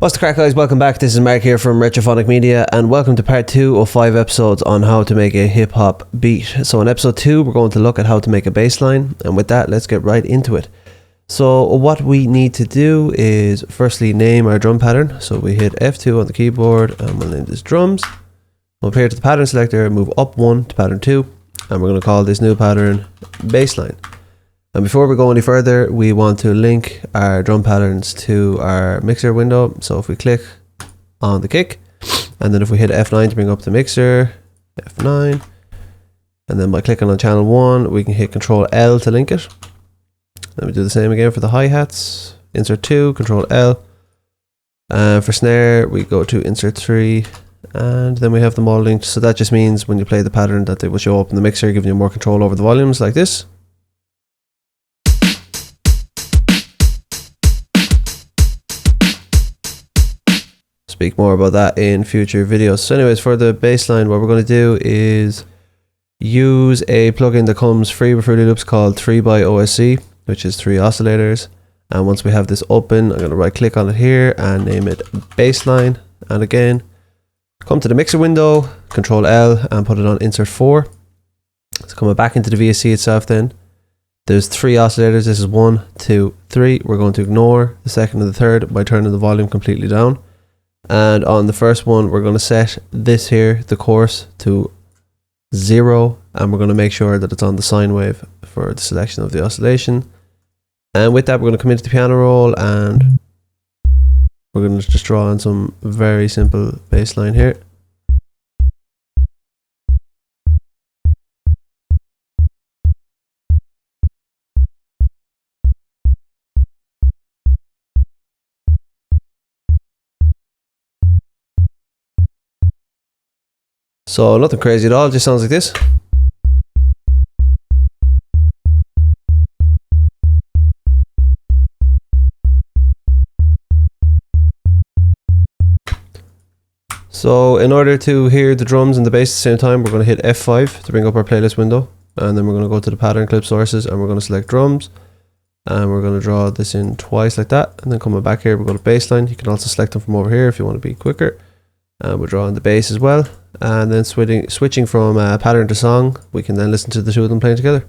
What's the crack, guys? Welcome back. This is Mark here from Retrophonic Media, and welcome to part 2 of 5 episodes on how to make a hip-hop beat. So in episode 2 we're going to look at how to make a bass line, and with that let's get right into it. So what we need to do is firstly name our drum pattern. So we hit F2 on the keyboard and we'll name this drums. We'll up here to the pattern selector, move up 1 to pattern 2, and we're going to call this new pattern bassline. And before we go any further, we want to link our drum patterns to our mixer window. So if we click on the kick, and then if we hit F9 to bring up the mixer, F9, and then by clicking on channel 1, we can hit Control L to link it. Then we do the same again for the hi-hats, insert 2, Control L. And for snare, we go to insert 3, and then we have them all linked. So that just means when you play the pattern that they will show up in the mixer, giving you more control over the volumes like this. Speak more about that in future videos. So anyways, for the bassline, what we're going to do is use a plugin that comes free with Fruity Loops called 3xOSC, which is 3 oscillators. And once we have this open, I'm going to right click on it here and name it bassline. And again, come to the mixer window, Control L, and put it on insert 4. So coming back into the VSC itself then, there's 3 oscillators. This is 1, 2, 3. We're going to ignore the second and the third by turning the volume completely down. And on the first one, we're going to set this here, the course, to 0, and we're going to make sure that it's on the sine wave for the selection of the oscillation. And with that, we're going to come into the piano roll, and we're going to just draw on some very simple bass line here. So nothing crazy at all, it just sounds like this. So in order to hear the drums and the bass at the same time, we're going to hit F5 to bring up our playlist window, and then we're going to go to the pattern clip sources and we're going to select drums, and we're going to draw this in twice like that, and then coming back here we're going to bassline. You can also select them from over here if you want to be quicker. And we're drawing the bass as well, and then switching from pattern to song, we can then listen to the two of them playing together.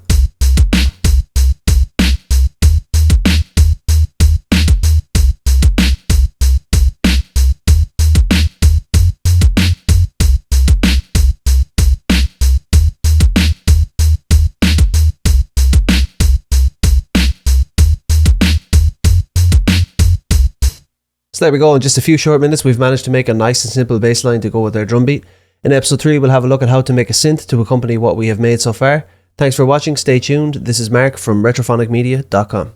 So there we go, in just a few short minutes we've managed to make a nice and simple bass line to go with our drum beat. In episode 3 we'll have a look at how to make a synth to accompany what we have made so far. Thanks for watching, stay tuned. This is Mark from retrophonicmedia.com.